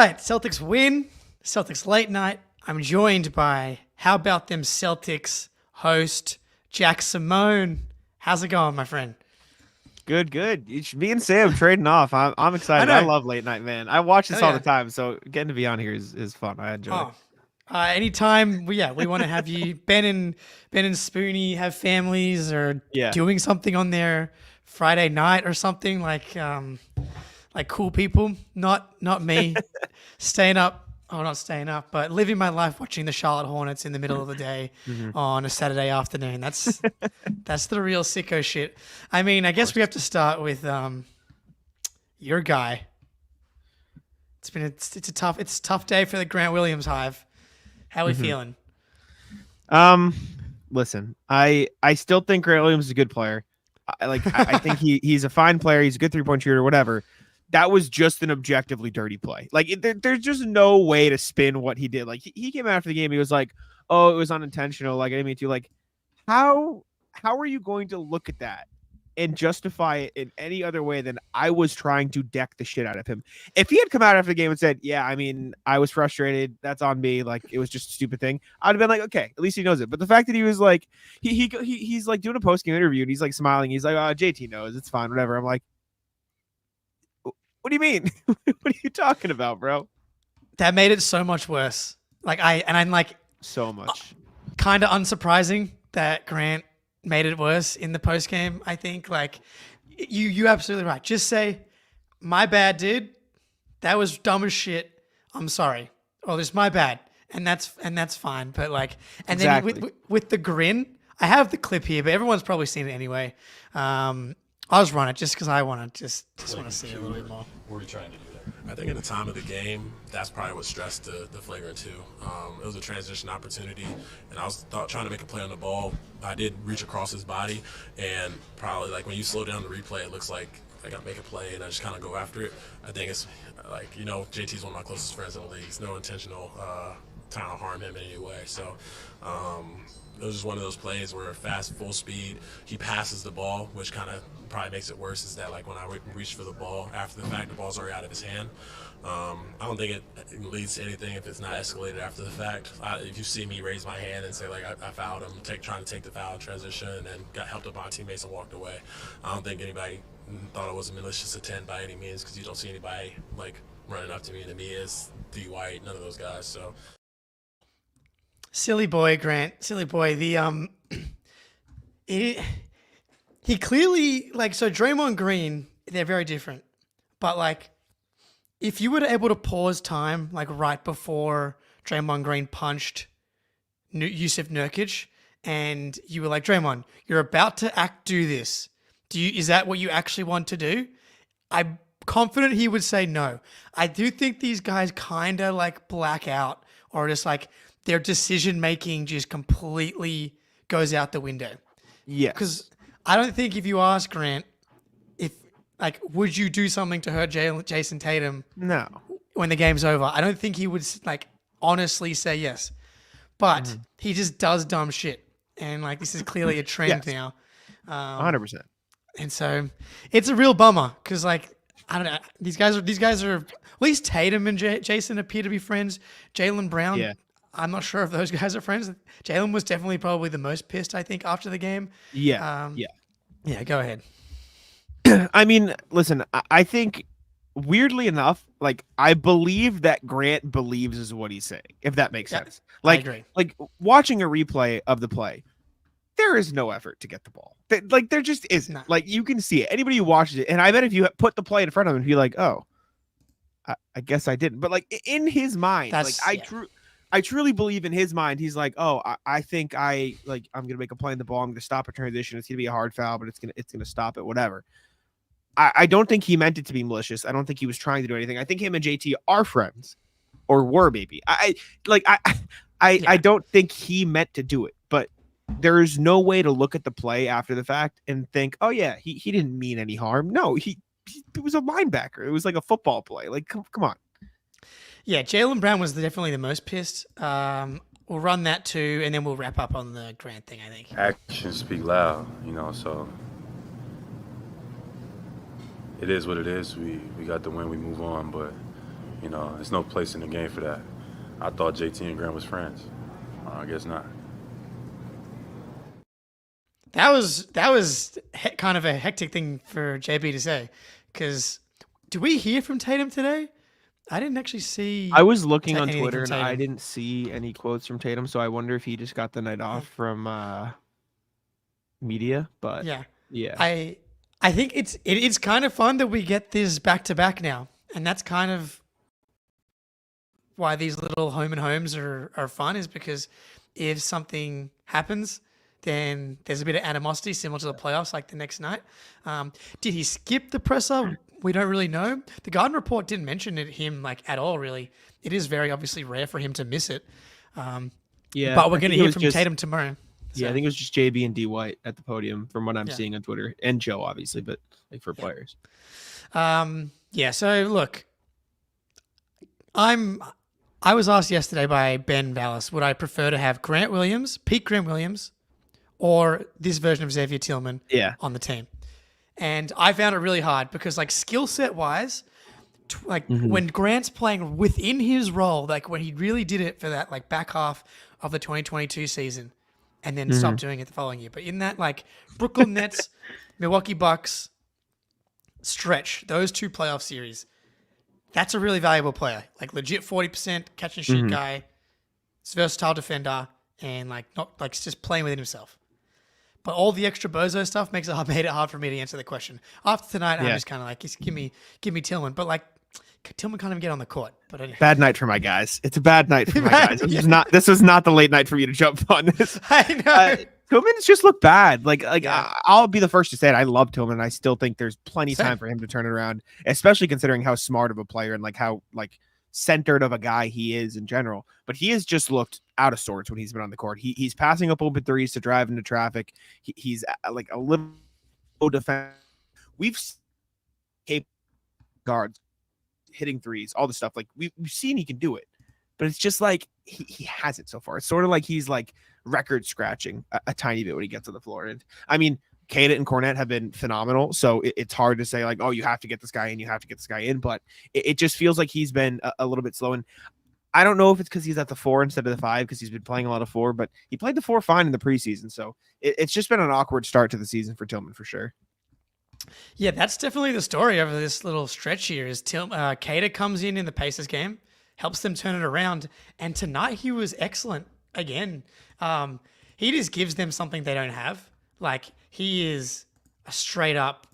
right, Celtics win. Celtics late night. I'm joined by How About Them Celtics host Jack Simone. How's it going, my friend? Good. Me and Sam trading off. I'm I excited. I know. love late night, man. I watch this Hell all the yeah. time, so getting to be on here is fun. I enjoy it. Oh, anytime we want to have you, Ben and Spoonie have families or Yeah. doing something on their Friday night or something like cool people. Not me, staying up. Oh, not staying up, but living my life watching the Charlotte Hornets in the middle of the day on a Saturday afternoon. That's the real sicko shit. I mean, I guess we have to start with your guy. It's a tough day for the Grant Williams hive. How are we feeling? Listen, I still think Grant Williams is a good player. I think he's a fine player. He's a good 3-point shooter, whatever. That was just an objectively dirty play. There's just no way to spin what he did. Like he came out after the game. He was like, "Oh, it was unintentional." Like I didn't mean to. Like, how are you going to look at that and justify it in any other way than I was trying to deck the shit out of him? If he had come out after the game and said, "Yeah, I mean, I was frustrated. That's on me. Like it was just a stupid thing," I'd have been like, "Okay, at least he knows it." But the fact that he was like, he's like doing a post-game interview and he's like smiling. He's like, "Oh, JT knows. It's fine. Whatever." I'm like, what do you mean? What are you talking about, bro? That made it so much worse. I'm like So much. kind of unsurprising that Grant made it worse in the post game. I think like you absolutely right. Just say, "My bad, dude. That was dumb as shit. I'm sorry." Or "This my bad," and that's fine. But like, and Exactly. then with the grin, I have the clip here, but everyone's probably seen it anyway. I'll just run it just because I want to just want to see it a little bit more. What are we trying to do there? I think at the time of the game, that's probably what stressed the flagrant two. It was a transition opportunity, and I was trying to make a play on the ball. I did reach across his body, and probably like when you slow down the replay, it looks like I got to make a play, and I just kind of go after it. I think it's like, JT's one of my closest friends in the league. It's no intentional trying to harm him in any way. So it was just one of those plays where fast, full speed, he passes the ball, which kind of probably makes it worse, is that like when I reach for the ball after the fact, the ball's already out of his hand. I don't think it leads to anything if it's not escalated after the fact. If you see me raise my hand and say like I fouled him, trying to take the foul in transition, and then got helped up by teammates and walked away, I don't think anybody thought it was a malicious intent by any means, because you don't see anybody like running up to me, and to me is D White, none of those guys. So Silly boy, Grant. Silly boy. He clearly so Draymond Green, they're very different. But like, if you were able to pause time like right before Draymond Green punched Yusuf Nurkic, and you were like, "Draymond, you're about to do this. Is that what you actually want to do?" I'm confident he would say no. I do think these guys kind of like black out, or just like their decision making just completely goes out the window. Yeah. Because I don't think if you ask Grant, would you do something to hurt Jason Tatum No. when the game's over, I don't think he would like honestly say yes. But he just does dumb shit, and like this is clearly a trend Yes. now. 100%. And so it's a real bummer because like I don't know, these guys are at least Tatum and Jason appear to be friends. Jaylen Brown, Yeah. I'm not sure if those guys are friends. Jaylen was definitely probably the most pissed, I think, after the game. Yeah. Yeah, go ahead. I mean, listen, I think weirdly enough, like I believe that Grant believes is what he's saying, if that makes sense. I agree. Like watching a replay of the play, there is no effort to get the ball. There just isn't. No. Like you can see it. Anybody who watches it, and I bet if you put the play in front of him, he'd be like, "Oh, I guess I didn't." But like in his mind, I truly believe in his mind, he's like, "Oh, I think I'm gonna make a play in the ball. I'm gonna stop a transition. It's gonna be a hard foul, but it's gonna stop it. Whatever." I don't think he meant it to be malicious. I don't think he was trying to do anything. I think him and JT are friends, or were maybe. I don't think he meant to do it, but there's no way to look at the play after the fact and think, "Oh yeah, he didn't mean any harm." No, he was a linebacker. It was like a football play. Like come on. Yeah, Jaylen Brown was definitely the most pissed. We'll run that too, and then we'll wrap up on the Grant thing, I think. Actions speak loud, so it is what it is. We got the win, we move on, but You know, there's no place in the game for that. I thought JT and Grant was friends. I guess not. That was kind of a hectic thing for JB to say, because do we hear from Tatum today? I didn't actually see. I was looking on anything Twitter from and I Tatum. didn't see any quotes from Tatum, so I wonder if he just got the night off from media. But Yeah, yeah, I think it's kind of fun that we get this back to back now, and that's kind of why these little home and homes are fun, is because if something happens, then there's a bit of animosity similar to the playoffs, like the next night. Did he skip the presser? We don't really know. The Garden Report didn't mention him like at all, really. It is very obviously rare for him to miss it. yeah. But we're I going to think it hear was from just- Tatum tomorrow. Yeah, I think it was just JB and D White at the podium from what I'm Yeah. seeing on Twitter, and Joe obviously, but like for players. So look, I was asked yesterday by Ben Vallis, would I prefer to have Pete Grant Williams, or this version of Xavier Tillman Yeah. on the team? And I found it really hard because, like, skill set wise, when Grant's playing within his role, like when he really did it for that like back half of the 2022 season, and then stopped doing it the following year. But in that like Brooklyn Nets, Milwaukee Bucks stretch, those two playoff series, that's a really valuable player. Like legit 40% catch and shoot guy, it's a versatile defender, and like not like just playing within himself. But all the extra bozo stuff made it hard for me to answer the question. After tonight, I'm just kind of like, just give me Tillman. But like, Tillman can't even get on the court. But anyway. Bad night for my guys. It's a bad night for my guys. This was not the late night for me to jump on this. I know. Tillman's just looked bad. Yeah. I'll be the first to say it. I love Tillman. I still think there's plenty of Same. time for him to turn it around, especially considering how smart of a player and like how like centered of a guy he is in general. But he has just looked out of sorts when he's been on the court. He's passing up open threes to drive into traffic. He's like a little defense. We've seen guards hitting threes, all the stuff. Like we've seen he can do it, but it's just like he hasn't so far. It's sort of like he's like record scratching a tiny bit when he gets on the floor. And I mean, Kata and Cornette have been phenomenal, so it's hard to say like, oh, you have to get this guy in, but it just feels like he's been a little bit slow. And I don't know if it's because he's at the 4 instead of the 5, because he's been playing a lot of 4, but he played the 4 fine in the preseason. So it's just been an awkward start to the season for Tillman for sure. Yeah, that's definitely the story over this little stretch here. Is Kata comes in the Pacers game, helps them turn it around, and tonight he was excellent again. He just gives them something they don't have. Like he is a straight up,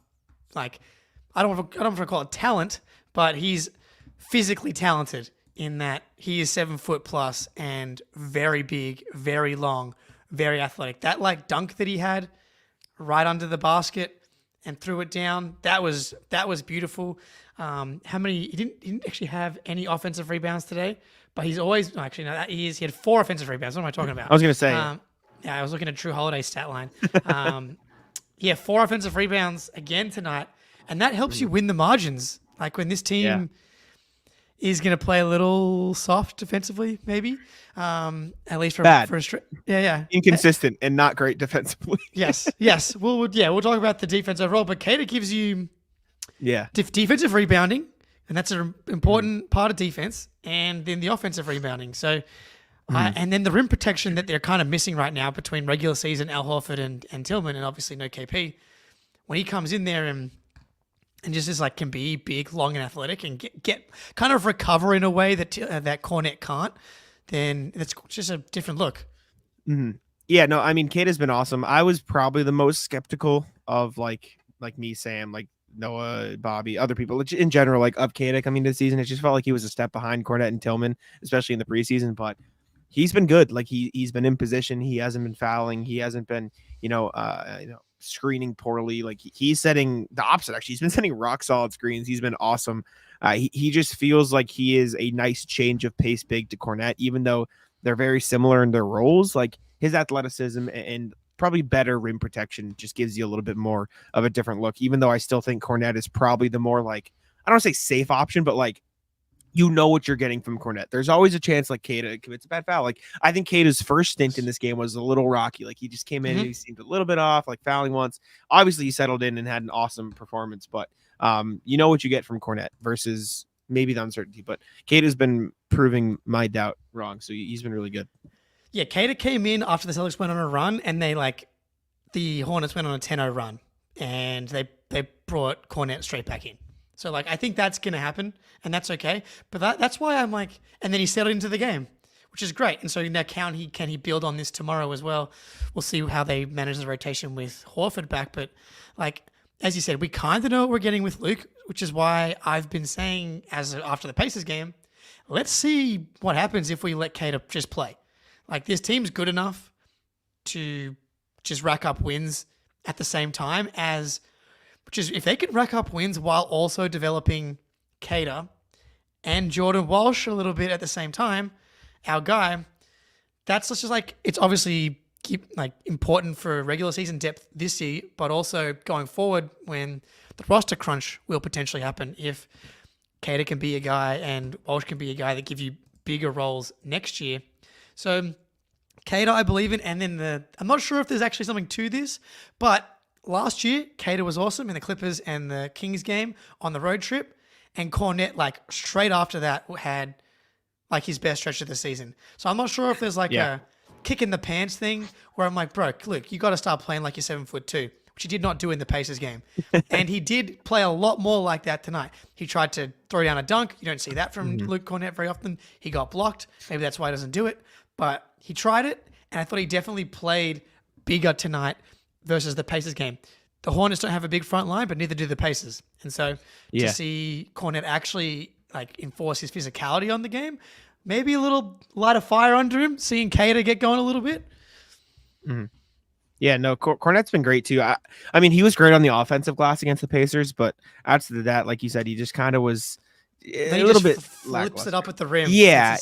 like I don't want to call it talent, but he's physically talented in that he is 7 foot plus and very big, very long, very athletic. That like dunk that he had right under the basket and threw it down, that was beautiful. He didn't actually have any offensive rebounds today, but he's always he had 4 offensive rebounds. What am I talking about? I was gonna say, yeah, I was looking at Drew Holiday's stat line. 4 offensive rebounds again tonight, and that helps you win the margins. Like when this team is going to play a little soft defensively, maybe at least for a stretch. Yeah. Inconsistent and not great defensively. Yes. We'll talk about the defense overall, but Kata gives you defensive rebounding, and that's an important part of defense, and then the offensive rebounding. So, and then the rim protection that they're kind of missing right now between regular season Al Horford and Tillman, and obviously no KP. When he comes in there and just is like can be big, long, and athletic, and get kind of recover in a way that that Cornette can't, then it's just a different look. Mm-hmm. Yeah, no, I mean, Kata's been awesome. I was probably the most skeptical of like me, Sam, like Noah, Bobby, other people in general, like of Kata coming to the season. It just felt like he was a step behind Cornette and Tillman, especially in the preseason. But he's been good. Like he's been in position. He hasn't been fouling. He hasn't been, screening poorly. Like he's setting the opposite. Actually, he's been setting rock solid screens. He's been awesome. He just feels like he is a nice change of pace big to Cornette, even though they're very similar in their roles. Like his athleticism and probably better rim protection just gives you a little bit more of a different look, even though I still think Cornette is probably the more like, I don't want to say safe option, but like, you know what you're getting from Cornette. There's always a chance like Kata commits a bad foul. Like I think Kata's first stint in this game was a little rocky. Like he just came in and he seemed a little bit off, like fouling once. Obviously he settled in and had an awesome performance, but you know what you get from Cornette versus maybe the uncertainty. But Kate has been proving my doubt wrong, so he's been really good. Yeah, Cater came in after the Celtics went on a run, and the Hornets went on a 10-0 run, and they brought Cornet straight back in. So I think that's going to happen, and that's okay. But that's why I'm like, and then he settled into the game, which is great. And so now can he build on this tomorrow as well? We'll see how they manage the rotation with Horford back. But as you said, we kind of know what we're getting with Luke, which is why I've been saying after the Pacers game, let's see what happens if we let Cater just play. This team's good enough to just rack up wins at the same time which is if they can rack up wins while also developing Cater and Jordan Walsh a little bit at the same time, our guy, that's just it's obviously important for regular season depth this year, but also going forward when the roster crunch will potentially happen if Cater can be a guy and Walsh can be a guy that give you bigger roles next year. So Cater, I believe in, and then I'm not sure if there's actually something to this, but last year Cater was awesome in the Clippers and the Kings game on the road trip, and Cornet straight after that had his best stretch of the season. So I'm not sure if there's a kick in the pants thing where I'm like, bro, look, you got to start playing like you're 7'2", which he did not do in the Pacers game. And he did play a lot more like that tonight. He tried to throw down a dunk. You don't see that from Luke Cornet very often. He got blocked. Maybe that's why he doesn't do it. But he tried it, and I thought he definitely played bigger tonight versus the Pacers game. The Hornets don't have a big front line, but neither do the Pacers. And so to see Cornet actually enforce his physicality on the game, maybe a little light of fire under him, seeing Cater get going a little bit. Mm-hmm. Yeah, no, Cornet's been great too. I mean, he was great on the offensive glass against the Pacers, but after that, like you said, he just kind of was a little bit flips it up at the rim. Yeah.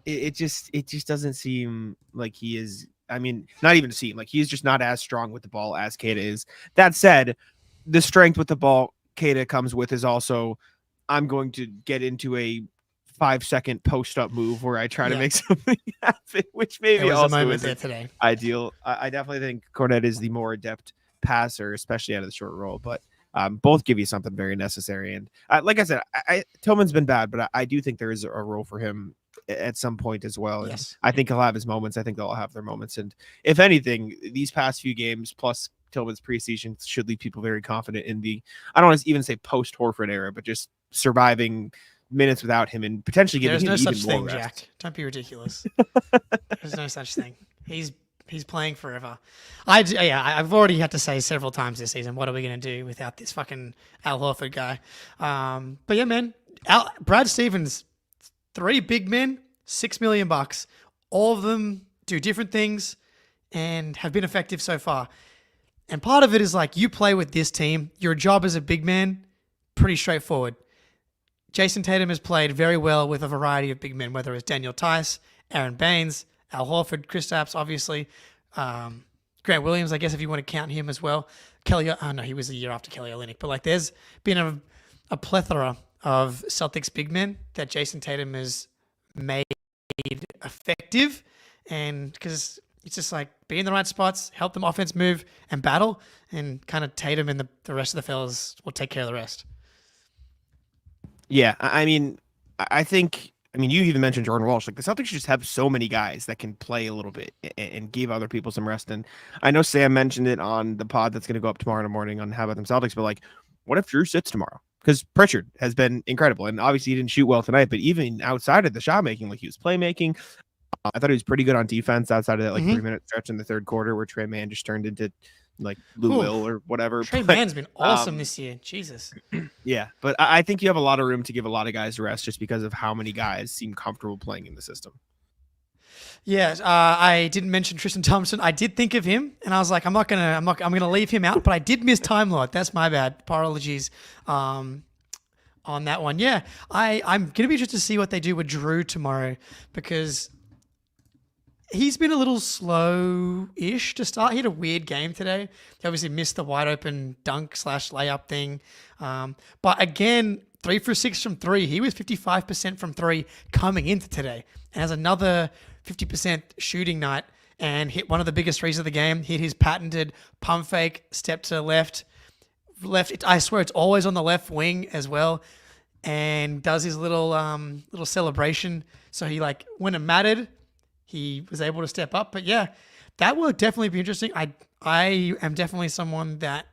It just doesn't seem like he is. I mean, not even seem like he's just not as strong with the ball as Kata is. That said, the strength with the ball Kata comes with is also, I'm going to get into a 5-second post-up move where I try to make something happen, which maybe also isn't today ideal. I definitely think Cornet is the more adept passer, especially out of the short roll, but both give you something very necessary. And like I said, Tillman's been bad, but I do think there is a role for him at some point as well. Yes. I think he'll have his moments. I think they'll all have their moments. And if anything, these past few games plus Tillman's preseason should leave people very confident in the, I don't want to even say post Horford era, but just surviving minutes without him and potentially giving him even more rest. There's no such thing, Jack. Don't be ridiculous. There's no such thing. He's playing forever. I've already had to say several times this season, what are we going to do without this fucking Al Horford guy? But yeah, man, Brad Stevens, 3 big men, $6 million. All of them do different things and have been effective so far. And part of it is you play with this team, your job as a big man, pretty straightforward. Jason Tatum has played very well with a variety of big men, whether it's Daniel Tice, Aaron Baines, Al Horford, Kristaps, obviously. Grant Williams, I guess, if you want to count him as well. No, he was a year after Kelly Olynyk. But there's been a plethora of Celtics big men that Jason Tatum has made effective. And because it's just be in the right spots, help them offense move and battle, and kind of Tatum and the rest of the fellas will take care of the rest. Yeah, I mean, you even mentioned Jordan Walsh. The Celtics just have so many guys that can play a little bit and give other people some rest. And I know Sam mentioned it on the pod that's going to go up tomorrow morning on How About Them Celtics, but what if Drew sits tomorrow? Because Pritchard has been incredible, and obviously he didn't shoot well tonight, but even outside of the shot making, he was playmaking. I thought he was pretty good on defense outside of that 3-minute stretch in the third quarter where Trey Mann just turned into Lou Will or whatever. Trey Mann's been awesome this year. Jesus. Yeah, but I think you have a lot of room to give a lot of guys rest just because of how many guys seem comfortable playing in the system. Yeah, I didn't mention Tristan Thompson. I did think of him, and I was like, I'm gonna leave him out. But I did miss Time Lord. That's my bad. Apologies on that one. Yeah, I'm gonna be interested to see what they do with Drew tomorrow because he's been a little slow-ish to start. He had a weird game today. He obviously missed the wide-open dunk/layup thing. But again, 3 for 6 from 3. He was 55% from 3 coming into today. And has another 50% shooting night and hit one of the biggest threes of the game. Hit his patented pump fake, step to the left. I swear it's always on the left wing as well. and does his little celebration. So he like when it mattered, he was able to step up. But yeah, that will definitely be interesting. I am definitely someone that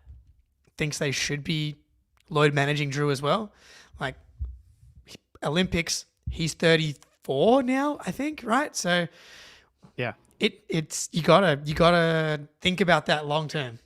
thinks they should be load managing Drew as well. Like Olympics, he's 34 now, I think, right? So Yeah. it's you gotta think about that long term.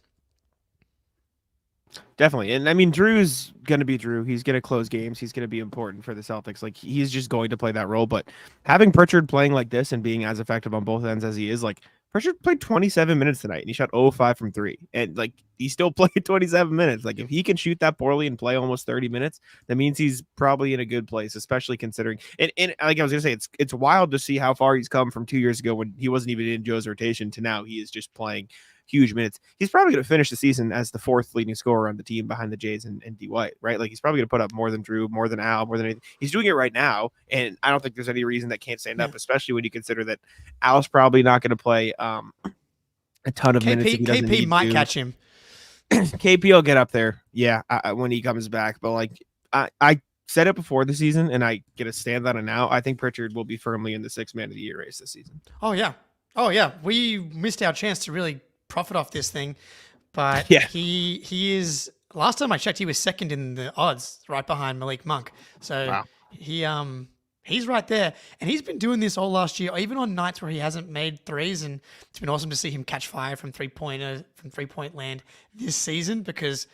Definitely. And I mean, Drew's going to be Drew. He's going to close games. He's going to be important for the Celtics. Like, he's just going to play that role. But having Pritchard playing like this and being as effective on both ends as he is, like, Pritchard played 27 minutes tonight and he shot 0-5 from 3. And, like, he still played 27 minutes. Like, if he can shoot that poorly and play almost 30 minutes, that means he's probably in a good place, especially considering. And like I was going to say, it's wild to see how far he's come from 2 years ago when he wasn't even in Joe's rotation to now he is just playing huge minutes. He's probably going to finish the season as the 4th leading scorer on the team behind the Jays and D White, right? Like he's probably going to put up more than Drew, more than Al, more than anything. He's doing it right now. And I don't think there's any reason that can't stand up, especially when you consider that Al's probably not going to play a ton of minutes. If he doesn't KP need might to. catch him. KP will get up there. Yeah. When he comes back. But like I said it before the season and I get a stand on it now. I think Pritchard will be firmly in the 6th man of the year race this season. Oh yeah. We missed our chance to really profit off this thing, but Yeah. he is. Last time I checked, he was 2nd in the odds, right behind Malik Monk. So Wow. he's right there, and he's been doing this all last year, even on nights where he hasn't made threes, and it's been awesome to see him catch fire from 3-point land this season because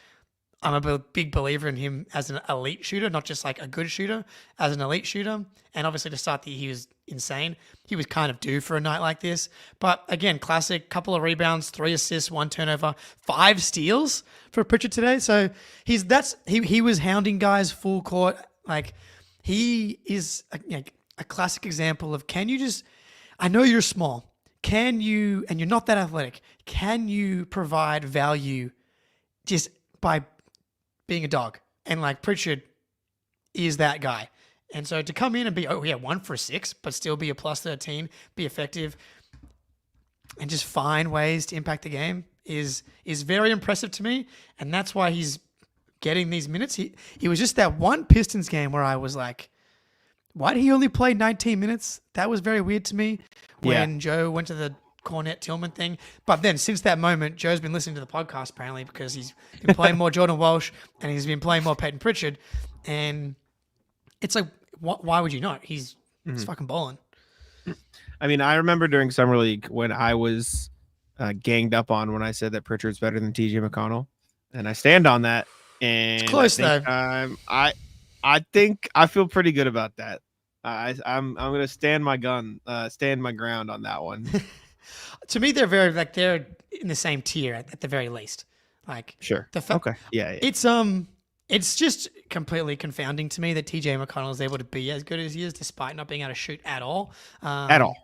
I'm a big believer in him as an elite shooter, not just like a good shooter, as an elite shooter. And obviously to start the year, he was insane. He was kind of due for a night like this. But again, classic, couple of rebounds, 3 assists, 1 turnover, 5 steals for Pritchard today. So he was hounding guys full court. Like he is a classic example of I know you're small. And you're not that athletic. Can you provide value just by being a dog? And like Pritchard is that guy. And so to come in and be 1 for 6, but still be a plus 13, be effective, and just find ways to impact the game is very impressive to me. And that's why he's getting these minutes. He was just that one Pistons game where I was like, why did he only play 19 minutes? That was very weird to me when Joe went to the Cornet Tillman thing. But then since that moment, Joe's been listening to the podcast apparently because he's been playing more Jordan Walsh and he's been playing more Peyton Pritchard. And it's like, why would you not? He's fucking balling. I mean, I remember during Summer League when I was ganged up on when I said that Pritchard's better than TJ McConnell. And I stand on that. And It's close though. I think I feel pretty good about that. I'm going to stand my ground on that one. To me, they're in the same tier at the very least. Like Sure. Okay. Yeah. It's just completely confounding to me that TJ McConnell is able to be as good as he is despite not being able to shoot at all. At all.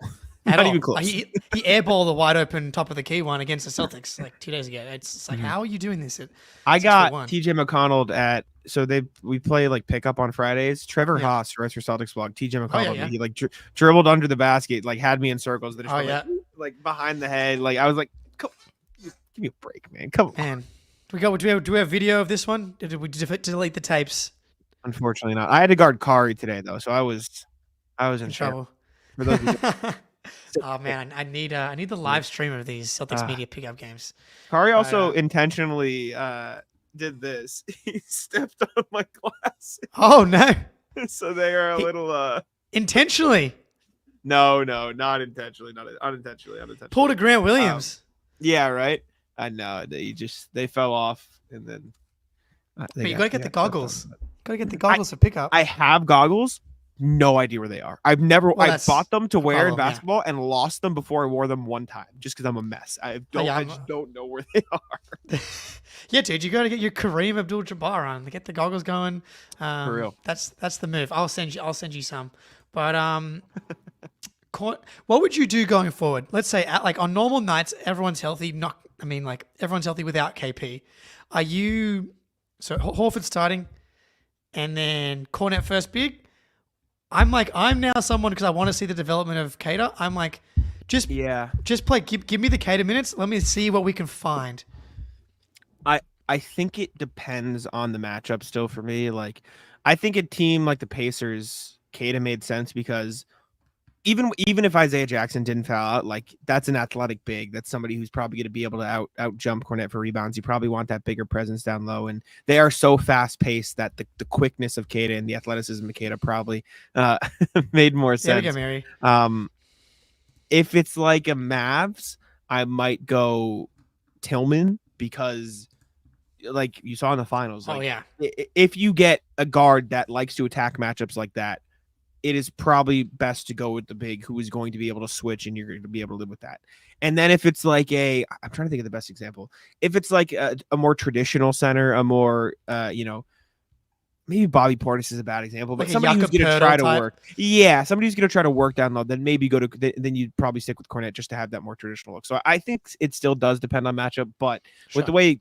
Not even close. He airballed the wide open top of the key one against the Celtics like 2 days ago. It's like, how are you doing this? I got TJ McConnell we play like pickup on Fridays. Trevor Haas, who writes for Celtics blog, TJ McConnell, he like dribbled under the basket, like had me in circles. That like behind the head. Like I was like, give me a break, man. Come on. Man. Do we have video of this one? Did we delete the tapes? Unfortunately not. I had to guard Kari today though, so I was in trouble. For those of Oh man, I need the live stream of these Celtics media pickup games. Kari also intentionally did this. He stepped on my glasses. Oh no! So they are a little intentionally. No, not intentionally, not unintentionally. Pulled a Grant Williams. Yeah, right. I know they fell off and then. But you gotta get the goggles. Gotta get the goggles for pickup. I have goggles. No idea where they are. I bought them to wear in basketball and lost them before I wore them one time just because I'm a mess. I just don't know where they are. Yeah, dude, you got to get your Kareem Abdul-Jabbar on. Get the goggles going. For real. That's the move. I'll send you some. But what would you do going forward? Let's say on normal nights, everyone's healthy. Everyone's healthy without KP. Are you Horford starting, and then Cornet first big? I'm now someone because I want to see the development of Cater. I'm like, just play. Give me the Cater minutes. Let me see what we can find. I think it depends on the matchup still for me. Like, I think a team like the Pacers, Kata made sense because even if Isaiah Jackson didn't foul out, like that's an athletic big. That's somebody who's probably going to be able to out jump Cornet for rebounds. You probably want that bigger presence down low, and they are so fast paced that the quickness of Kata and the athleticism of Kata probably made more sense. There we go, Mary. If it's like a Mavs, I might go Tillman because, like you saw in the finals, like, if you get a guard that likes to attack matchups like that, it is probably best to go with the big who is going to be able to switch, and you're going to be able to live with that. And then if it's like I'm trying to think of the best example. If it's like a more traditional center, a more, maybe Bobby Portis is a bad example, but Like somebody who's going to try to work. Yeah, somebody who's going to try to work down low, then maybe then you'd probably stick with Cornet just to have that more traditional look. So I think it still does depend on matchup, but with the way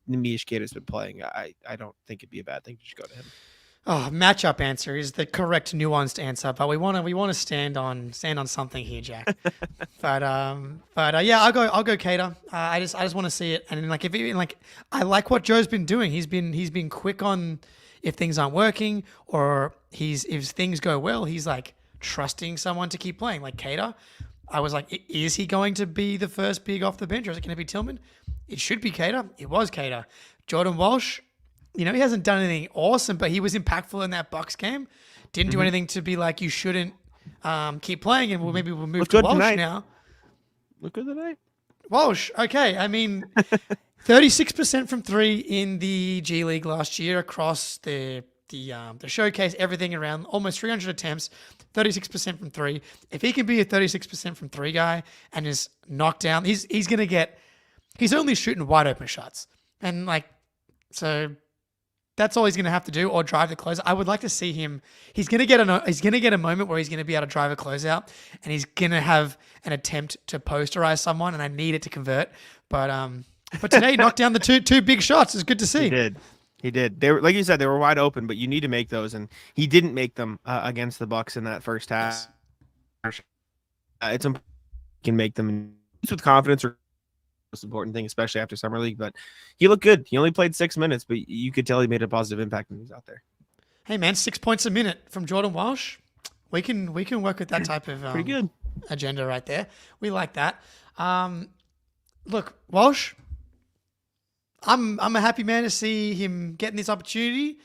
Nemish Kid has been playing, I don't think it'd be a bad thing to just go to him. Oh, matchup answer is the correct nuanced answer, but we want to stand on something here, Jack. but yeah, I'll go Cater. I just want to see it, and like I like what Joe's been doing. He's been quick on if things aren't working, or if things go well, he's like trusting someone to keep playing. Like Cater, I was like, is he going to be the first big off the bench, or is it going to be Tillman? It should be Cater. It was Cater. Jordan Walsh. He hasn't done anything awesome, but he was impactful in that Bucks game. Didn't do anything to be like, you shouldn't keep playing, and maybe we'll move to Walsh tonight. Now. Look good tonight. Walsh, okay. I mean, 36% from three in the G League last year across the showcase, everything around, almost 300 attempts, 36% from three. If he can be a 36% from three guy and is knocked down, he's only shooting wide open shots. And so that's all he's going to have to do, or drive the closeout. I would like to see him. He's going to get a moment where he's going to be able to drive a closeout, and he's going to have an attempt to posterize someone, and I need it to convert. But today he knocked down the two big shots. It's good to see. He did. They were, like you said, they were wide open, but you need to make those, and he didn't make them against the Bucks in that first half. It's important he can make them with confidence. Or most important thing, especially after summer league. But he looked good. He only played 6 minutes, but you could tell he made a positive impact when he was out there. Hey man, 6 points a minute from Jordan Walsh. We can work with that type of pretty good agenda right there. We like that. Look, Walsh, I'm a happy man to see him getting this opportunity.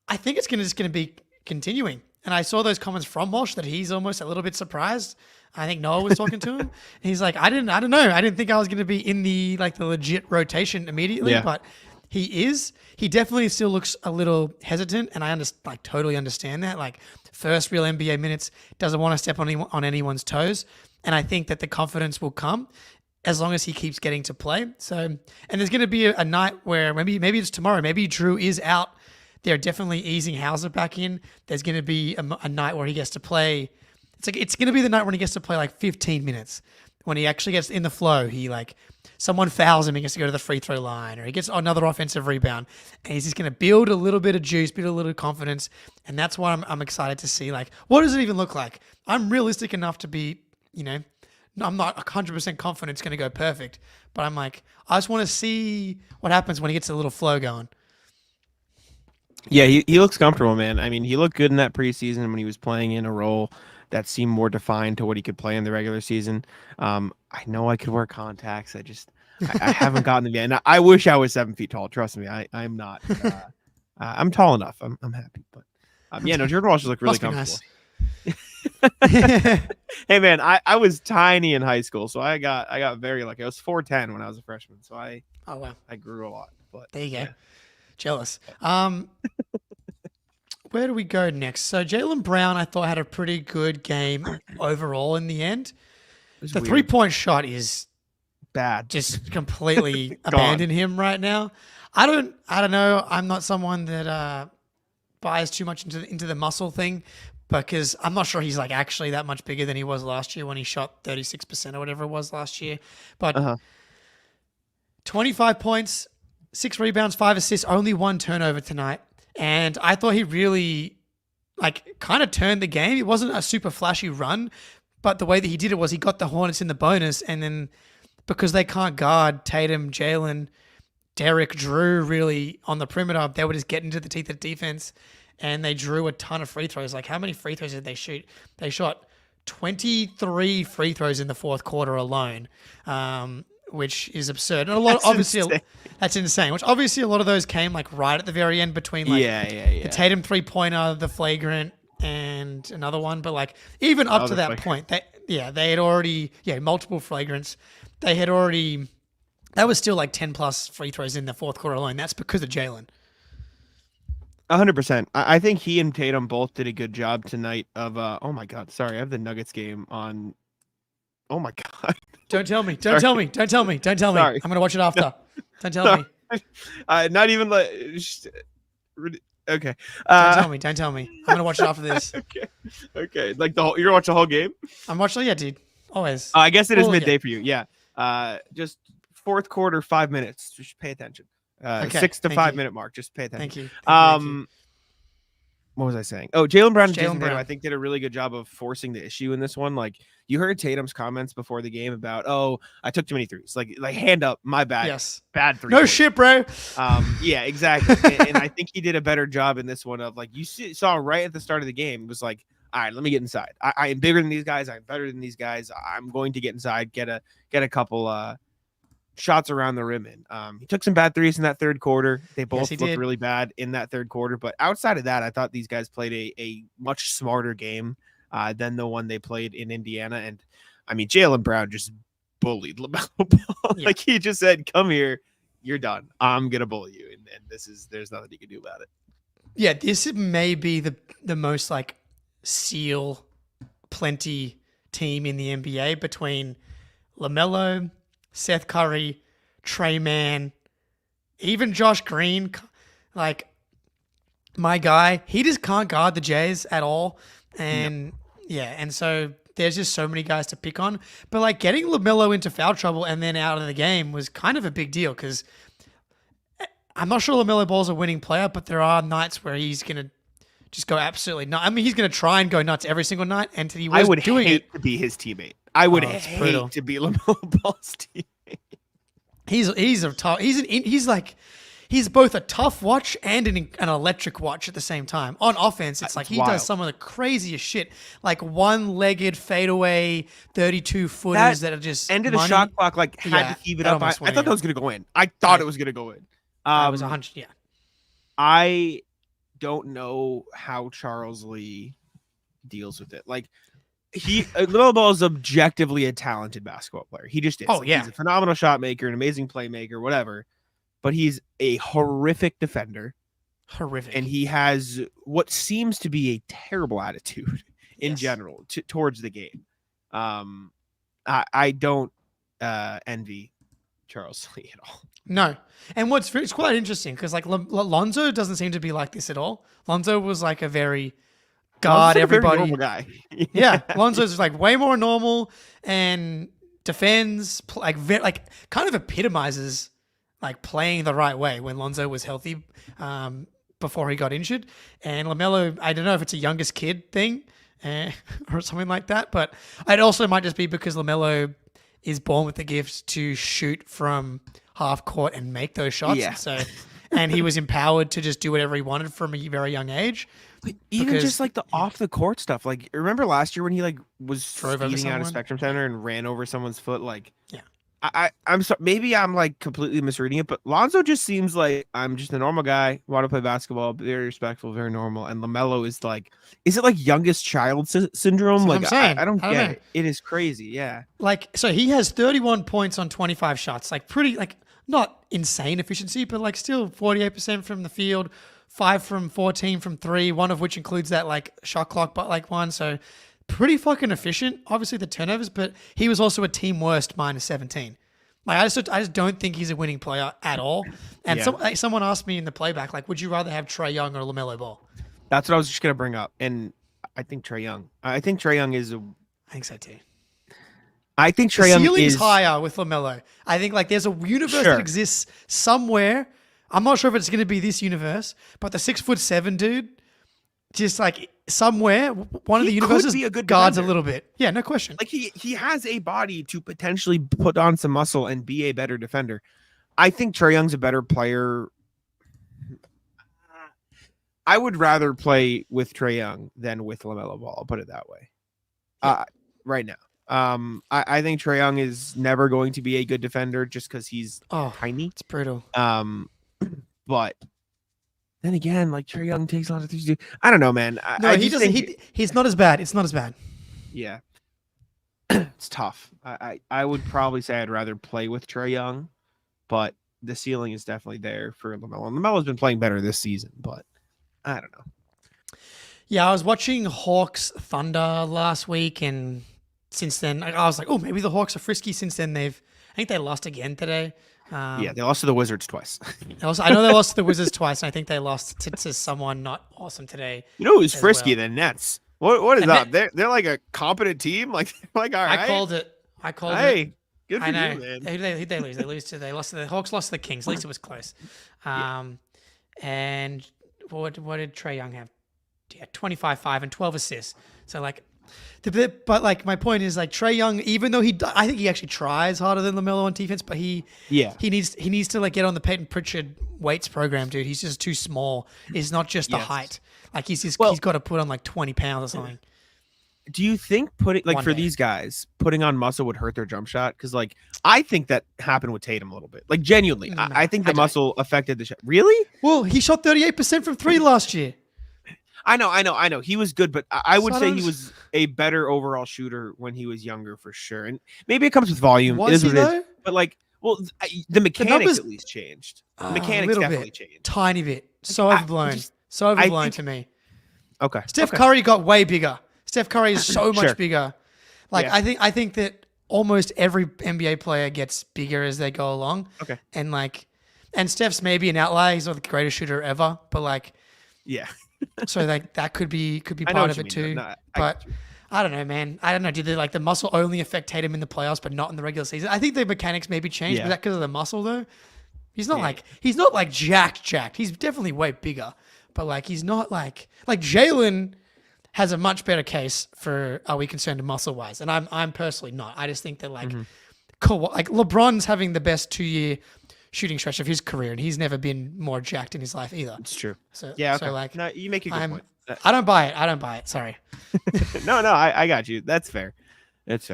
I think it's just going to be continuing. And I saw those comments from Walsh that he's almost a little bit surprised. I think Noah was talking to him. And he's like, I don't know. I didn't think I was going to be in the legit rotation immediately, but he is. He definitely still looks a little hesitant, and I totally understand that. Like, first real NBA minutes, doesn't want to step on anyone's toes, and I think that the confidence will come as long as he keeps getting to play. So, and there's going to be a night where maybe it's tomorrow. Maybe Drew is out. They're definitely easing Hauser back in. There's going to be a night where he gets to play. It's going to be the night when he gets to play 15 minutes. When he actually gets in the flow, someone fouls him, he gets to go to the free throw line, or he gets another offensive rebound, and he's just going to build a little bit of juice, build a little confidence, and that's what I'm excited to see. What does it even look like? I'm realistic enough to be, I'm not 100% confident it's going to go perfect, but I just want to see what happens when he gets a little flow going. Yeah, he looks comfortable, man. I mean, he looked good in that preseason when he was playing in a role that seemed more defined to what he could play in the regular season. I know I could wear contacts. I haven't gotten them yet. And I wish I was 7 feet tall. Trust me, I'm not. I'm tall enough. I'm happy. But Jordan Walsh looked really comfortable. Nice. Hey man, I was tiny in high school, so I got very lucky. I was 4'10" when I was a freshman, so I grew a lot. But there you go. Jealous. Where do we go next? So Jaylen Brown, I thought, had a pretty good game overall in the end. The 3-point shot is bad. Just completely abandoned him right now. I don't know. I'm not someone that buys too much into the muscle thing, because I'm not sure he's actually that much bigger than he was last year when he shot 36% or whatever it was last year. But 25 points, 6 rebounds, 5 assists, only 1 turnover tonight. And I thought he really kind of turned the game. It wasn't a super flashy run, but the way that he did it was he got the Hornets in the bonus, and then because they can't guard Tatum, Jaylen, Derek, Drew really on the perimeter, they would just get into the teeth of defense and they drew a ton of free throws. Like, how many free throws did they shoot? They shot 23 free throws in the fourth quarter alone, which is absurd. And a lot, That's obviously, insane. that's insane. Which obviously a lot of those came like right at the very end between like the Tatum 3-pointer, the flagrant, and another one. But like even up to that point, they had already multiple flagrants. They had already. That was still like 10 plus free throws in the fourth quarter alone. That's because of Jaylen. 100%. I think he and Tatum both did a good job tonight of, oh my God, sorry. I have the Nuggets game on. Oh my God. Don't tell me. Don't tell me. Don't tell me. Don't tell me. Sorry. I'm going to watch it after. Don't tell me. Not even like, okay. Don't tell me. I'm going to watch it after this. Okay. Like you're going to watch the whole game? I'm watching. Yeah, dude. Always. I guess it is midday for you. Yeah. Just fourth quarter, 5 minutes. Just pay attention. 6 to 5 minute mark. Just pay attention. Thank you. What was I saying? Oh, Jaylen Brown and Jason Brown. Tatum, I think, did a really good job of forcing the issue in this one. Like, you heard Tatum's comments before the game about, oh, I took too many threes. Like hand up, my bad. Yes. Bad three. No shit, bro. Yeah, exactly. and I think he did a better job in this one of like, you saw right at the start of the game, it was like, all right, let me get inside. I am bigger than these guys. I'm better than these guys. I'm going to get inside, get a couple shots around the rim in. He took some bad threes in that third quarter. They both looked really bad in that third quarter. But outside of that, I thought these guys played a much smarter game than the one they played in Indiana. And I mean, Jaylen Brown just bullied Lamelo Ball. Like he just said, come here, you're done. I'm going to bully you. And there's nothing you can do about it. Yeah, this may be the most like seal plenty team in the NBA between LaMelo, Seth Curry, Trey Mann, even Josh Green. Like, my guy, he just can't guard the Jays at all. And and so there's just so many guys to pick on. But like getting LaMelo into foul trouble and then out of the game was kind of a big deal because I'm not sure LaMelo Ball's a winning player, but there are nights where he's going to just go absolutely nuts. I mean, he's going to try and go nuts every single night. And he was doing it. To be his teammate. I would hate to be Lamelo Ball's teammate. He's both a tough watch and an electric watch at the same time. On offense, it's like he does some of the craziest shit, like one-legged fadeaway 32-footers that are just end of the shot clock. Like had to heave it up. I thought that was going to go in. I thought it was going to go in. It was 100. Yeah. I don't know how Charles Lee deals with it. Like. Lamelo Ball is objectively a talented basketball player. He just is. He's a phenomenal shot maker, an amazing playmaker, whatever. But he's a horrific defender. And he has what seems to be a terrible attitude in general towards the game. I don't envy Charles Lee at all. No. And it's quite interesting because like Lonzo doesn't seem to be like this at all. Lonzo was like a very guard everybody. Normal guy. Yeah, Lonzo's like way more normal and defends like kind of epitomizes like playing the right way when Lonzo was healthy before he got injured. And LaMelo, I don't know if it's a youngest kid thing or something like that, but it also might just be because LaMelo is born with the gift to shoot from half court and make those shots. Yeah. So, and he was empowered to just do whatever he wanted from a very young age. Even just like the off the court stuff. Like remember last year when he like was speeding out of Spectrum Center and ran over someone's foot? Like, I'm sorry, maybe I'm like completely misreading it, but Lonzo just seems like I'm just a normal guy, want to play basketball, very respectful, very normal. And LaMelo is like, is it like youngest child syndrome? Like I don't get it. It is crazy. Yeah. Like, so he has 31 points on 25 shots, like pretty, like not insane efficiency, but like still 48% from the field, 5 from 14 from 3, one of which includes that like shot clock, but like one. So pretty fucking efficient. Obviously the turnovers, but he was also a team worst -17. Like I just don't think he's a winning player at all. And someone asked me in the playback, like, would you rather have Trae Young or LaMelo Ball? That's what I was just gonna bring up, and I think Trae Young. I think Trae Young is. I think so too. I think Trae Young ceiling's higher with LaMelo. I think like there's a universe that exists somewhere. I'm not sure if it's gonna be this universe, but the 6'7" dude, just like somewhere, one of the universes be a good guards defender. A little bit. Yeah, no question. Like he has a body to potentially put on some muscle and be a better defender. I think Trae Young's a better player. I would rather play with Trae Young than with LaMelo Ball. I'll put it that way. Right now. I think Trae Young is never going to be a good defender just because he's tiny. It's brutal. But then again, like Trae Young takes a lot of things to do. I don't know, man. He's not as bad. It's not as bad. Yeah. It's tough. I would probably say I'd rather play with Trae Young, but the ceiling is definitely there for LaMelo. And LaMelo's been playing better this season, but I don't know. Yeah, I was watching Hawks Thunder last week, and since then I was like, oh, maybe the Hawks are frisky. Since then I think they lost again today. Yeah, they lost to the Wizards twice. I know they lost to the Wizards twice, and I think they lost to someone not awesome today. You know who's frisky? The Nets. What is up? They're like a competent team. Like all right. I called it. Hey, good for you, man. They lose. They lost to the Hawks. Lost to the Kings. At least it was close. And what did Trae Young have? Yeah, 25, 5, and 12 assists. So but my point is Trae Young, even though I think he actually tries harder than LaMelo on defense, but he needs to get on the Peyton Pritchard weights program, dude. He's just too small. It's not just the height. He's got to put on 20 pounds or something. Do you think these guys putting on muscle would hurt their jump shot? Because I think that happened with Tatum a little bit. Genuinely, I think the muscle affected the shot. Really? Well, he shot 38% from 3 last year. I know. He was good, but I would say he was a better overall shooter when he was younger for sure. And maybe it comes with volume. Was he though? But the mechanics at least changed. The mechanics definitely changed. Tiny bit. So overblown. To me. Okay. Steph Curry got way bigger. Steph Curry is so much bigger. I think that almost every NBA player gets bigger as they go along. Okay. And Steph's maybe an outlier. He's not the greatest shooter ever, but yeah. So that could be part of it too. But I don't know, man. I don't know. Did the muscle only affect Tatum in the playoffs, but not in the regular season? I think the mechanics maybe changed, but that because of the muscle though. He's not he's not jacked. He's definitely way bigger, but he's not like Jaylen has a much better case for are we concerned muscle wise, and I'm personally not. I just think that LeBron's having the best 2-year shooting stretch of his career, and he's never been more jacked in his life either. It's true. So yeah, okay. No, you make a good point. I don't buy it. Sorry. No, I got you. That's fair. It's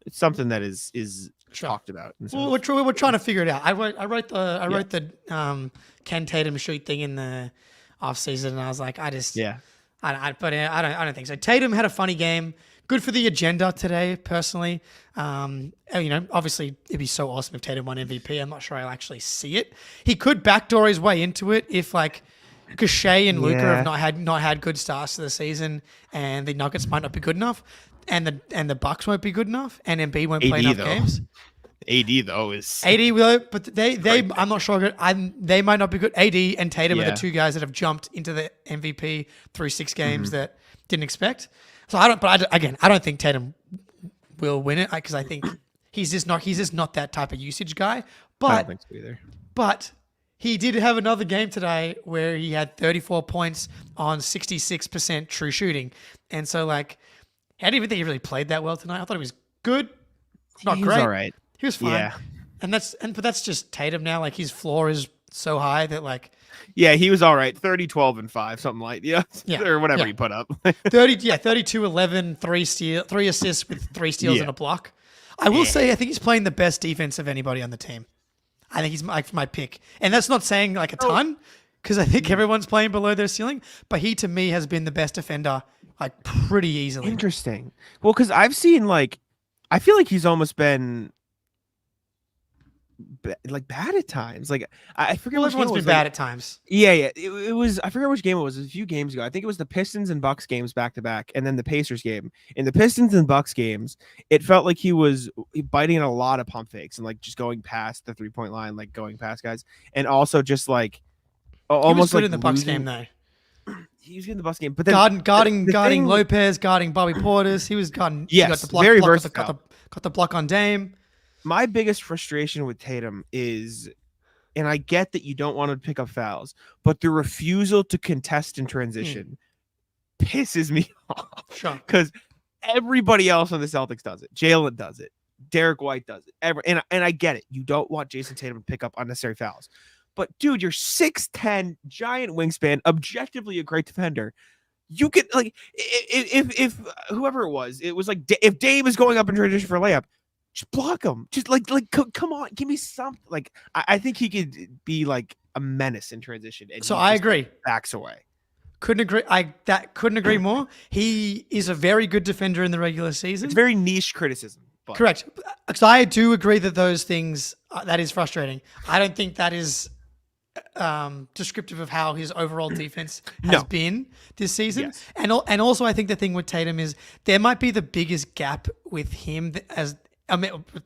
it's something that is talked about. Well, we're trying to figure it out. I wrote the Ken Tatum shoot thing in the off season, and I was like, I don't think so. Tatum had a funny game. Good for the agenda today, personally. Obviously, it'd be so awesome if Tatum won MVP. I'm not sure I'll actually see it. He could backdoor his way into it if Shai and Luka have not had good starts to the season, and the Nuggets might not be good enough, and the Bucks won't be good enough, and Embiid won't play enough games. AD though is but they I'm not sure. They might not be good. AD and Tatum are the two guys that have jumped into the MVP through 6 games that didn't expect. So I don't think Tatum will win it because I think he's just not that type of usage guy. But I don't think so either. But he did have another game today where he had 34 points on 66% true shooting, and so I didn't even think he really played that well tonight. I thought he was good, not great. All right. He was fine. Yeah. But that's just Tatum now. His floor is so high that yeah, he was all right. 30, 12, and 5, something or whatever he put up. 32, 11, 3 assists with 3 steals and a block. I will say I think he's playing the best defense of anybody on the team. I think he's my pick. And that's not saying a ton because I think everyone's playing below their ceiling, but he to me has been the best defender pretty easily. Interesting. Well, because I've seen I feel like he's almost been bad at times. I forget which everyone's been bad at times. Yeah. It was. I forget which game it was. It was a few games ago. I think it was the Pistons and Bucks games back to back, and then the Pacers game. In the Pistons and Bucks games, it felt like he was biting a lot of pump fakes and just going past the 3-point line, going past guys, and also just almost he was good in the Bucks game though. He was good in the Bucks game, but then guarding Lopez, guarding Bobby Portis. He was guarding. Yes, he got the block, very versatile. Got the block on Dame. My biggest frustration with Tatum is, and I get that you don't want to pick up fouls, but the refusal to contest in transition pisses me off. Sure. Because everybody else on the Celtics does it. Jaylen does it. Derek White does it. And I get it. You don't want Jason Tatum to pick up unnecessary fouls. But dude, you're 6'10", giant wingspan, objectively a great defender. You could like if whoever it was like if Dame is going up in transition for a layup, just block him. Just like come on, give me something. Like I think he could be like a menace in transition. And So I agree. Backs away. Couldn't agree. Couldn't agree more. He is a very good defender in the regular season. It's very niche criticism. But. Correct. Because I do agree that those things that is frustrating. I don't think that is descriptive of how his overall defense has been this season. Yes. And also I think the thing with Tatum is there might be the biggest gap with him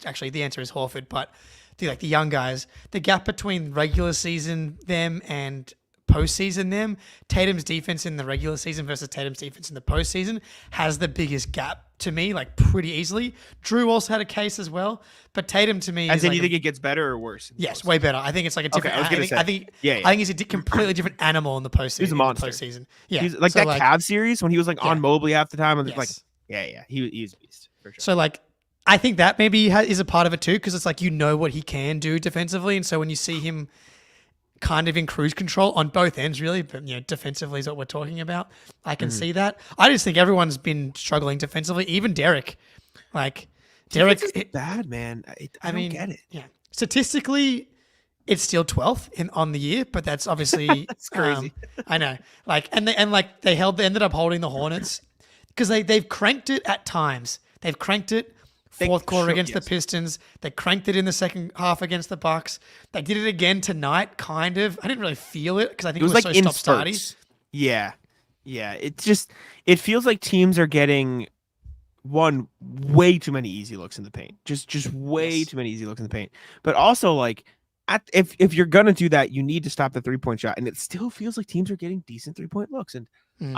actually the answer is Horford, but the young guys, the gap between regular season them and postseason them, Tatum's defense in the regular season versus Tatum's defense in the postseason has the biggest gap to me, like pretty easily. Drew also had a case as well, but Tatum to me is like you think it gets better or worse? Yes, way better. I think it's like a different. Okay, I think he's a completely different animal in the postseason. He's a monster. Postseason. Yeah, he's like that Cavs series when he was like on Mobley half the time. And like, he's a beast for sure. So like, I think that maybe is a part of it too, because it's like what he can do defensively, and so when you see him kind of in cruise control on both ends, really, but defensively is what we're talking about. I can see that. I just think everyone's been struggling defensively, even Derek. Like Derek, is bad man. I don't get it. Yeah, statistically, it's still 12th on the year, but that's obviously that's crazy. I know. Like they ended up holding the Hornets because they've cranked it at times. They've cranked it. Fourth quarter against the Pistons. They cranked it in the second half against the Bucks. They did it again tonight, kind of. I didn't really feel it because I think it was like so in stop-starty. Yeah. It feels like teams are getting way too many easy looks in the paint. Just way too many easy looks in the paint. But also like if you're gonna do that, you need to stop the 3-point shot. And it still feels like teams are getting decent 3-point looks. And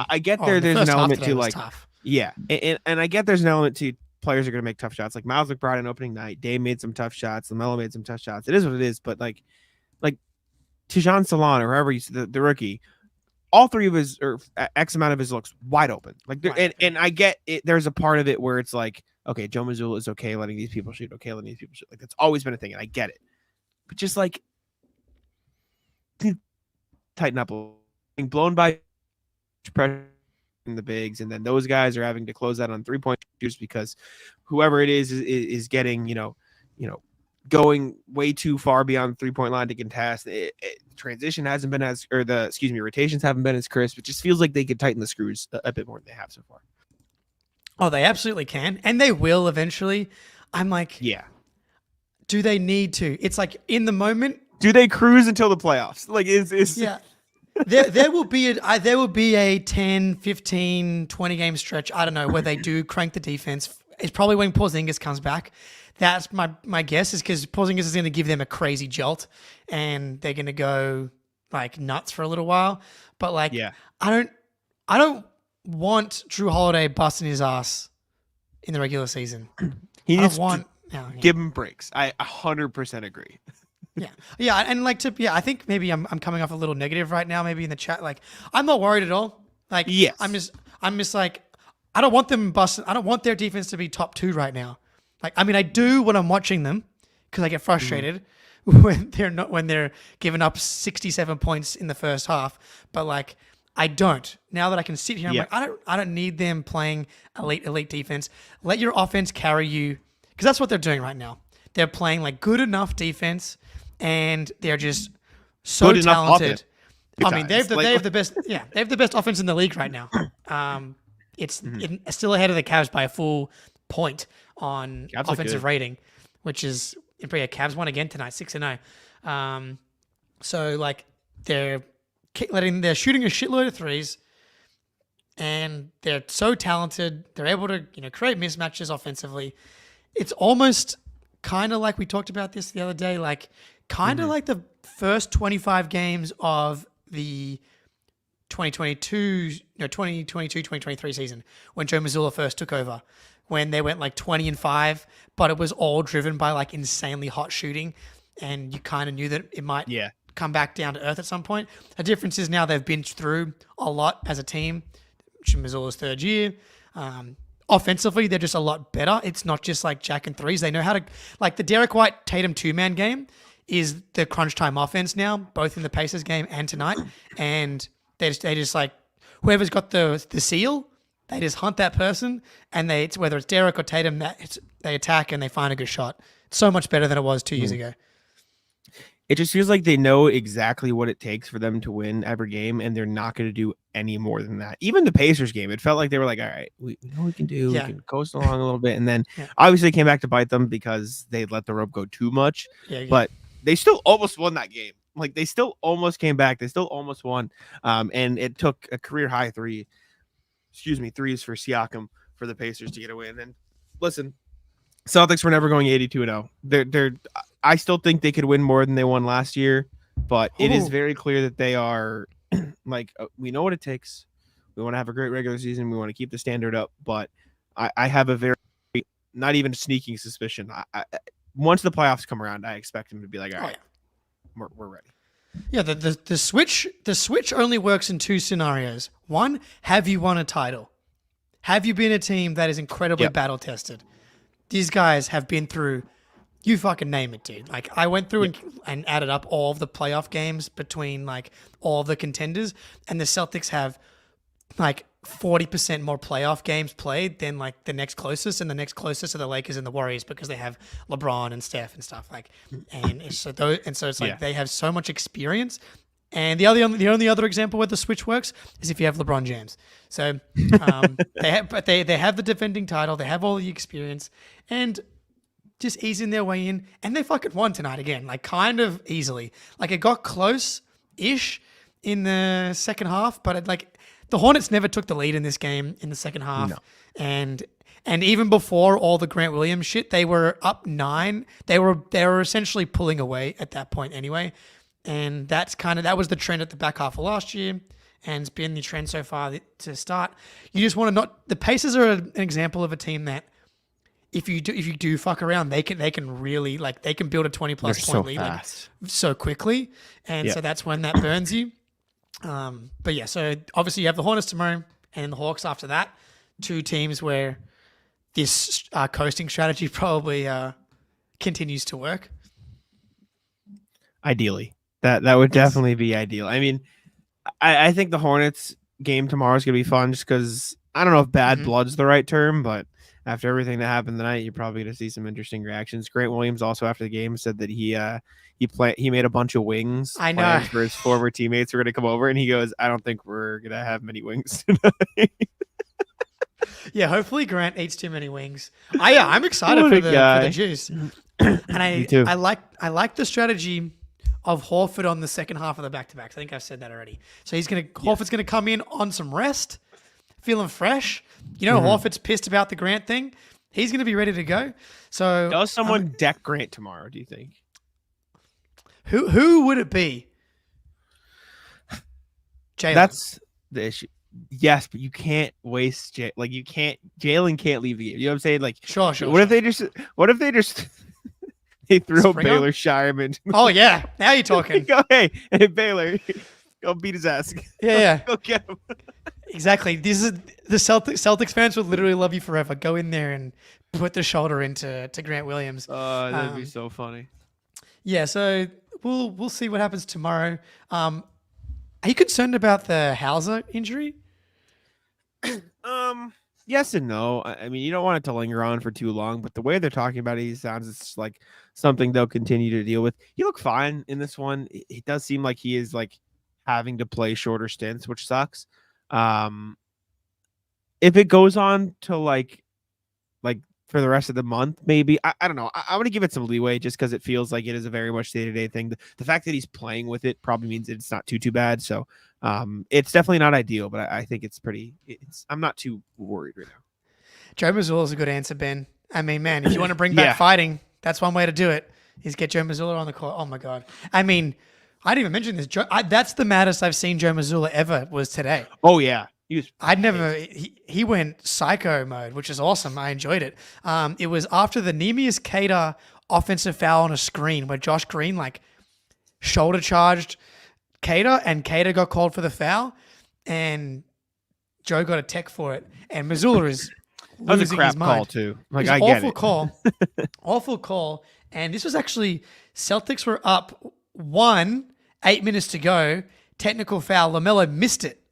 I get there's an element to like tough. Yeah. And I get there's an element to players are going to make tough shots. Like Miles McBride on opening night, Dame made some tough shots. Lamelo made some tough shots. It is what it is. But like Tijan Salon or whoever the rookie, all three of his or X amount of his looks wide open. Like and I get it. There's a part of it where it's like, okay, Joe Mazzulla is okay letting these people shoot. Okay, letting these people shoot. Like that's always been a thing, and I get it. But just like tighten up, being blown by pressure. The bigs, and then those guys are having to close that on 3-point shooters because whoever it is getting going way too far beyond the 3-point line to contest. Transition hasn't been rotations haven't been as crisp. It just feels like they could tighten the screws a bit more than they have so far. Oh, they absolutely can, and they will eventually. I'm like, do they need to? It's like in the moment. Do they cruise until the playoffs? Like is yeah. There will be a 10, 15, 20 game stretch, I don't know, where they do crank the defense. It's probably when Porzingis comes back. That's my guess, is because Porzingis is going to give them a crazy jolt and they're going to go like nuts for a little while. But like, I don't want Drew Holiday busting his ass in the regular season. He needs to give him breaks. I 100% agree. Yeah, and I think maybe I'm coming off a little negative right now, maybe in the chat. Like, I'm not worried at all. Like, yes. I'm just like, I don't want them busting. I don't want their defense to be top 2 right now. Like, I mean, I do when I'm watching them because I get frustrated when they're giving up 67 points in the first half. But like, I don't. Now that I can sit here, I'm like, I don't need them playing elite defense. Let your offense carry you, because that's what they're doing right now. They're playing like good enough defense. And they're just so talented. I mean, they have the best. Yeah, they have the best offense in the league right now. It's still ahead of the Cavs by a full point on offensive rating, which is Cavs won again tonight, 6-0. So like they're shooting a shitload of threes, and they're so talented. They're able to create mismatches offensively. It's almost kind of like we talked about this the other day, like. Kind of like the first 25 games of the 2022-2023 season when Joe Mazzulla first took over, when they went like 20-5, but it was all driven by like insanely hot shooting, and you kind of knew that it might come back down to earth at some point. The difference is now they've been through a lot as a team. Mazzulla's third year. Offensively, they're just a lot better. It's not just like jack and threes. They know how to, like the Derek White Tatum 2-man game is the crunch time offense now, both in the Pacers game and tonight. And they just like whoever's got the seal, they just hunt that person, and it's whether it's Derek or Tatum, they attack and they find a good shot. It's so much better than it was 2 years ago. It just feels like they know exactly what it takes for them to win every game, and they're not going to do any more than that. Even the Pacers game, it felt like they were like, all right, we know what we can do. Yeah. We can coast along a little bit. And then obviously they came back to bite them because they let the rope go too much. But they still almost won that game. Like, they still almost came back. They still almost won. And it took a career high threes for Siakam for the Pacers to get away. And then, listen, Celtics were never going 82-0. I still think they could win more than they won last year, but it is very clear that they are like, we know what it takes. We want to have a great regular season. We want to keep the standard up, but I have a very, not even sneaking suspicion. Once the playoffs come around, I expect them to be like, all right, we're ready. Yeah, the switch only works in two scenarios. One, have you won a title? Have you been a team that is incredibly battle tested? These guys have been through, you fucking name it, dude. Like, I went through and added up all of the playoff games between like all of the contenders, and the Celtics have like 40% more playoff games played than like the next closest, and the next closest are the Lakers and the Warriors because they have LeBron and Steph and stuff like, and so it's like they have so much experience. And the only other example where the switch works is if you have LeBron James. So they have the defending title, they have all the experience, and just easing their way in, and they fucking won tonight again, like kind of easily. Like, it got close-ish in the second half, but the Hornets never took the lead in this game in the second half. No. And even before all the Grant Williams shit, they were up 9. They were essentially pulling away at that point anyway. And that was the trend at the back half of last year, and it's been the trend so far to start. You just want to the Pacers are an example of a team that if you do fuck around, they can really, like, they can build a 20+ point lead like, so quickly, and so that's when that burns you. But yeah, so obviously you have the Hornets tomorrow and the Hawks after that. Two teams where this coasting strategy probably continues to work. Ideally. That would definitely be ideal. I mean, I think the Hornets game tomorrow is going to be fun just because I don't know if bad blood's the right term, but after everything that happened tonight, you're probably going to see some interesting reactions. Grant Williams also after the game said that he made a bunch of wings. I know, for his former teammates were going to come over, and he goes, "I don't think we're going to have many wings tonight." Yeah, hopefully Grant eats too many wings. I'm excited for the juice, and I like the strategy of Horford on the second half of the back-to-backs. I think I've said that already. So Horford's gonna come in on some rest, feeling fresh. Horford's pissed about the Grant thing. He's gonna be ready to go. So does someone deck Grant tomorrow, do you think? Who would it be? Jaylen. That's the issue. Yes, but you can't waste Jaylen can't leave the game. You know what I'm saying? Like, sure. What if they just they throw Baylor Shireman? Oh yeah, now you're talking. Go, hey Baylor, go beat his ass. Yeah. Go get him. Exactly. This is the Celtics fans would literally love you forever. Go in there and put the shoulder into Grant Williams. That'd be so funny. Yeah. So we'll see what happens tomorrow. Are you concerned about the Hauser injury? Yes and no. I mean, you don't want it to linger on for too long, but the way they're talking about it, he sounds it's like something they'll continue to deal with. He looked fine in this one. It does seem like he is like having to play shorter stints, which sucks. If it goes on to like for the rest of the month, maybe I don't know. I want to give it some leeway just because it feels like it is a very much day-to-day thing. The fact that he's playing with it probably means that it's not too bad. So it's definitely not ideal, but I think I'm not too worried right now. Joe Mazzulla is a good answer, Ben. I mean, man, if you want to bring back fighting, that's one way to do it, is get Joe Mazzulla on the court. Oh my God. I mean, I didn't even mention this. That's the maddest I've seen Joe Mazzulla ever was today. Oh yeah. He went psycho mode, which is awesome. I enjoyed it. It was after the Neemias Queta offensive foul on a screen where Josh Green like shoulder charged Queta, and Queta got called for the foul, and Joe got a tech for it. And Mazzulla is That was a losing crap his mind. call too. Like, It was I an get awful it. call. Awful call. And this was actually Celtics were up 8 minutes to go. Technical foul. Lamelo missed it.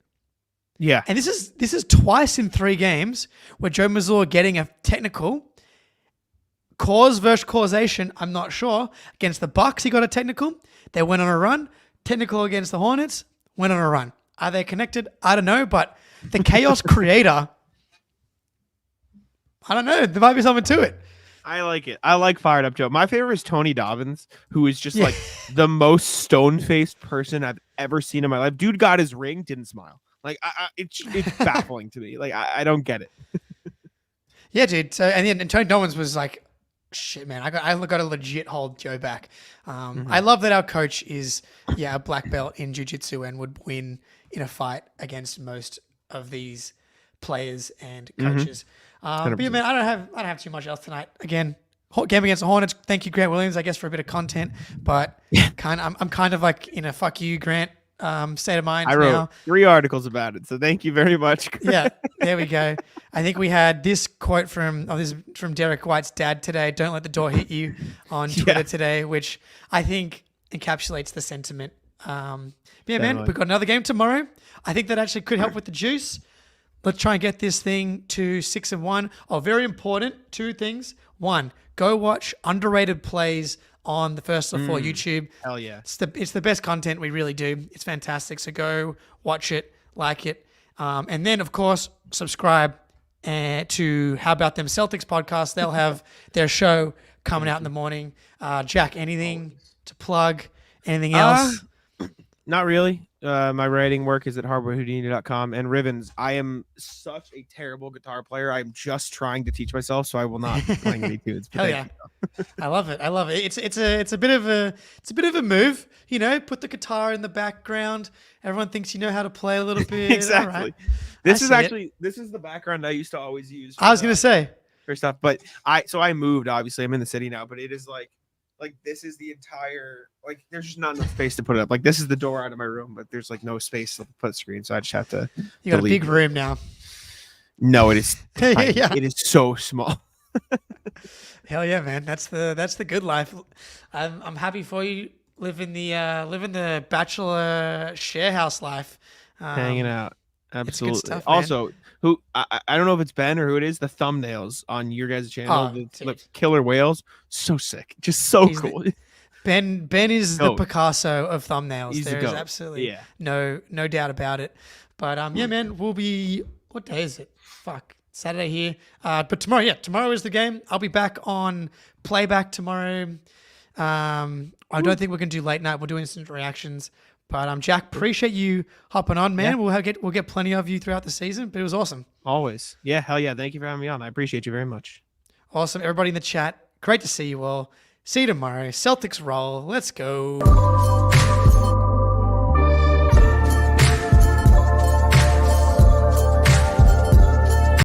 Yeah. And this is twice in 3 games where Joe Mazur getting a technical. Cause versus causation, I'm not sure. Against the Bucks, he got a technical. They went on a run. Technical against the Hornets, went on a run. Are they connected? I don't know, but the chaos creator, I don't know. There might be something to it. I like it. I like fired up Joe. My favorite is Tony Dobbins, who is just like the most stone-faced person I've ever seen in my life. Dude got his ring, didn't smile. Like, it's baffling to me. Like, I don't get it. Yeah, dude. So and Tony Dobbins was like, shit, man. I got to legit hold Joe back. I love that our coach is a black belt in jiu-jitsu and would win in a fight against most of these players and coaches. But yeah, man, I don't have too much else tonight. Again, game against the Hornets. Thank you, Grant Williams, I guess, for a bit of content. But I'm kind of like in a fuck you, Grant, state of mind. I wrote now. 3 articles about it, so thank you very much. Yeah, there we go. I think we had this quote from Derek White's dad today. Don't let the door hit you on Twitter today, which I think encapsulates the sentiment. But yeah, man, we've got another game tomorrow. I think that actually could help with the juice. Let's try and get this thing to 6-1. Oh, very important. 2 things. 1, go watch underrated plays on the First of 4 YouTube. Hell yeah. It's the best content we really do. It's fantastic. So go watch it, like it. And then, of course, subscribe to How About Them Celtics podcast. They'll have their show coming out in the morning. Jack, anything to plug? Anything else? Not really. My writing work is at hardwarehoudini.com. And Rivens, I am such a terrible guitar player. I'm just trying to teach myself, so I will not be playing any tunes. Hell yeah. I love it. It's a bit of a move, you know, put the guitar in the background. Everyone thinks you know how to play a little bit. Exactly. All right. This is the background I used to always use. I was going to say. For stuff, but I moved, obviously. I'm in the city now, but it is like this is the entire, like, there's just not enough space to put it up. Like, this is the door out of my room, but there's like no space to put a screen, so I just have to. You got a big room now. No, it is. Tiny. Yeah. It is so small. Hell yeah, man. That's the good life. I'm happy for you living the bachelor share house life. Hanging out. Absolutely. Stuff, man. Also, who I don't know if it's Ben or who it is, the thumbnails on your guys' channel, the killer whales, so sick. Just so cool. Ben is the Picasso of thumbnails. There is absolutely no doubt about it. But yeah, man, we'll be, what day is it? Fuck. Saturday here. But tomorrow is the game. I'll be back on playback tomorrow. I don't think we're gonna do late night. We'll do instant reactions. But Jack, appreciate you hopping on, man. Yeah. We'll get plenty of you throughout the season. But it was awesome. Always. Yeah, hell yeah. Thank you for having me on. I appreciate you very much. Awesome. Everybody in the chat, great to see you all. See you tomorrow. Celtics roll. Let's go.